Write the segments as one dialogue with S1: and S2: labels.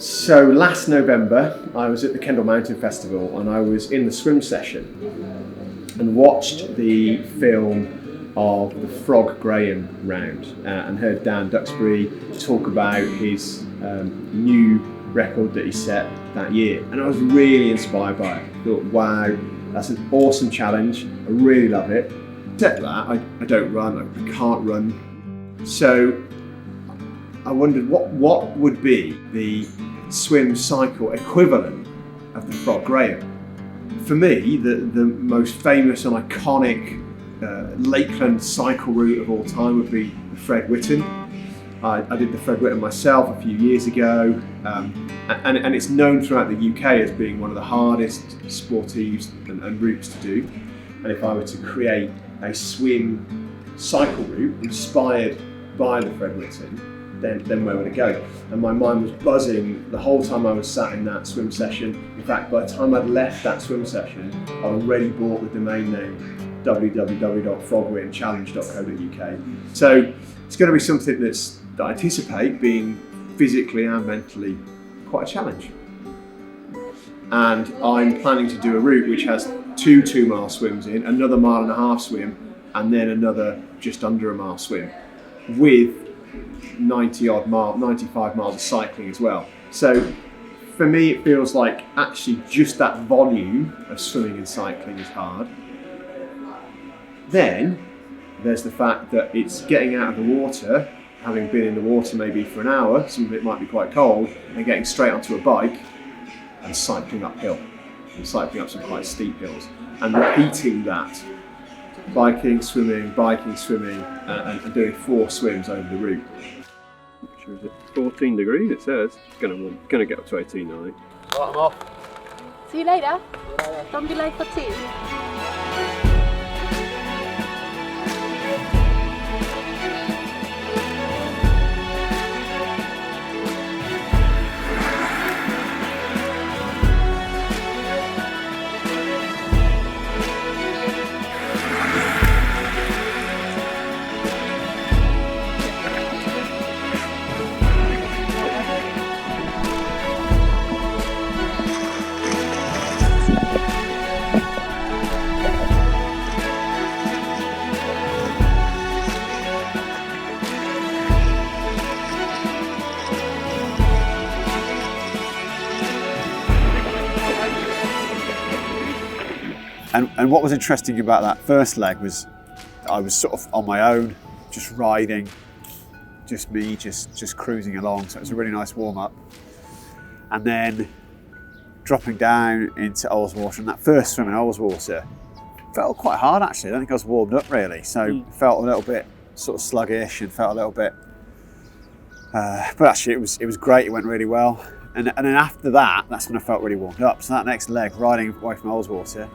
S1: So last November I was at the Kendal Mountain Festival and I was in the swim session and watched the film of the Frog Whitton Round and heard Dan Duxbury talk about his new record that he set that year, and I was really inspired by it. I thought, wow, that's an awesome challenge, I really love it. Except that I don't run, I can't run, so I wondered what would be the swim cycle equivalent of the Frog Whitton. For me, the most famous and iconic lakeland cycle route of all time would be the Frog Whitton. I did the Frog Whitton myself a few years ago, and it's known throughout the UK as being one of the hardest sportives and routes to do. And if I were to create a swim cycle route inspired by the Frog Whitton, then where would it go? And my mind was buzzing the whole time I was sat in that swim session. In fact, by the time I'd left that swim session, I'd already bought the domain name www.frogwhittonchallenge.co.uk. So it's going to be something that I anticipate being physically and mentally quite a challenge. And I'm planning to do a route which has 2 2-mile swims in, another 1.5 mile swim, and then another just under a mile swim, with 95 miles of cycling as well. So for me it feels like actually just that volume of swimming and cycling is hard. Then there's the fact that it's getting out of the water, having been in the water maybe for an hour, some of it might be quite cold, and getting straight onto a bike and cycling uphill, and cycling up some quite steep hills, and repeating that. Biking, swimming, and doing 4 swims over the route. Which is it? 14 degrees it says. It's gonna get up to 18 I think.
S2: Right, I'm off.
S3: See you later. Don't be late for tea.
S2: And what was interesting about that first leg was I was sort of on my own, just riding, just me, just cruising along. So it was a really nice warm up. And then dropping down into Ullswater, and that first swim in Ullswater felt quite hard actually. I don't think I was warmed up really. So felt a little bit sort of sluggish and felt a little bit, but actually it was great. It went really well. And then after that, that's when I felt really warmed up. So that next leg, riding away from Ullswater,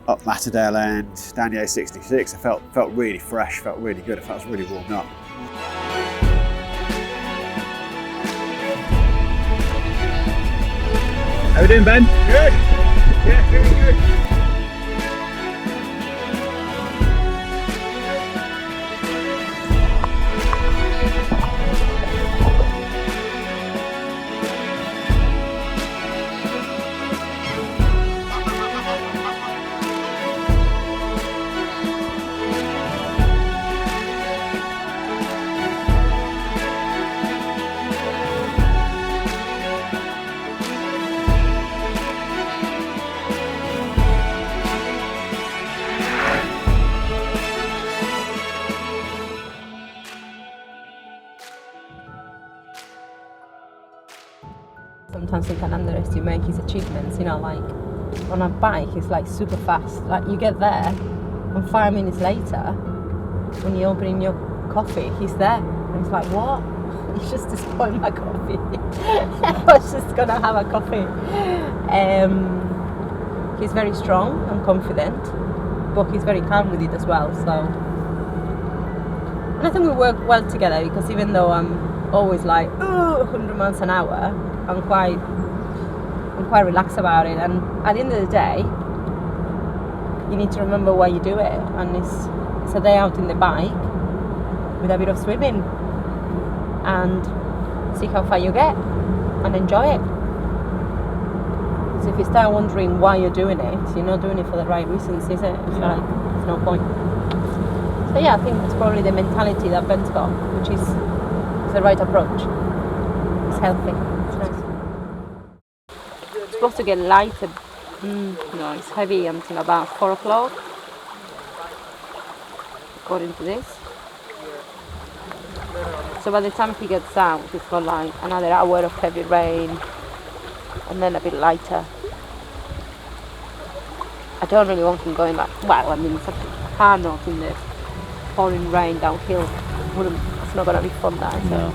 S2: up Latterdale End, down the A66, I felt really fresh, felt really good. I felt I was really warmed up.
S1: How are you doing, Ben? Good. Yeah, very good.
S3: Sometimes you can underestimate his achievements, you know, like on a bike he's like super fast. Like you get there and 5 minutes later when you're opening your coffee, he's there and it's like, what? It's just to spoil my coffee. I was just gonna have a coffee. He's very strong and confident, but he's very calm with it as well. So, and I think we work well together because even though I'm always like 100 miles an hour, I'm quite relaxed about it. And at the end of the day, you need to remember why you do it, and it's a day out in the bike with a bit of swimming, and see how far you get and enjoy it. So if you start wondering why you're doing it, you're not doing it for the right reasons, is it? It's like, there's no point. So yeah, I think it's probably the mentality that Ben's got, which is the right approach. It's healthy. It's nice. It's supposed to get lighter. No, it's heavy until about 4 o'clock, according to this. So by the time he gets out, it's got like another hour of heavy rain, and then a bit lighter. I don't really want him going like, well, I mean, it's a car note in the pouring rain downhill. It's not going to be fun, that. So.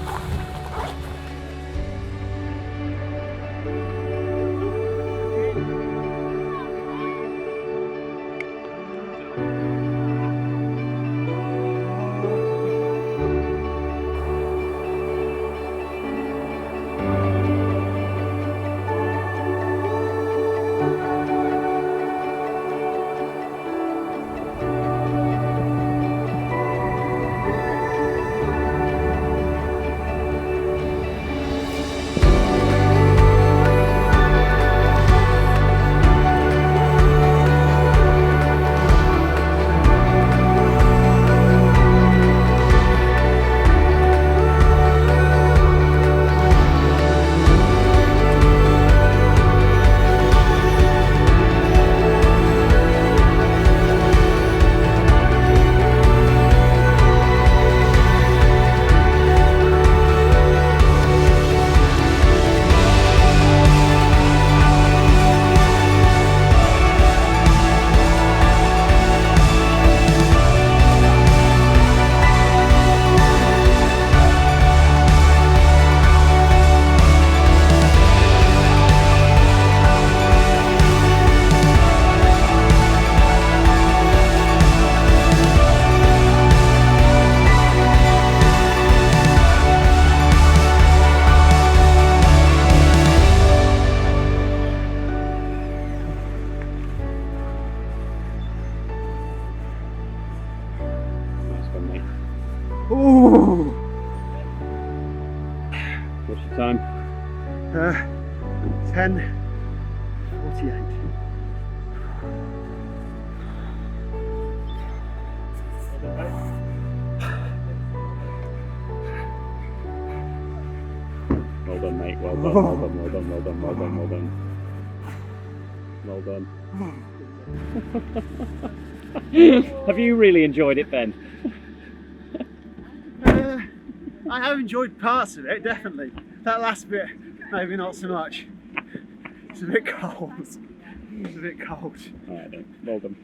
S2: Ooh!
S4: What's your time?
S2: 10:48.
S4: Well done, mate. Well done, well done, well done, well done, well done, well done. Well done. Have you really enjoyed it, Ben?
S2: I have enjoyed parts of it, definitely. That last bit, maybe not so much. It's a bit cold. It's a bit cold.
S4: Alright then, well done.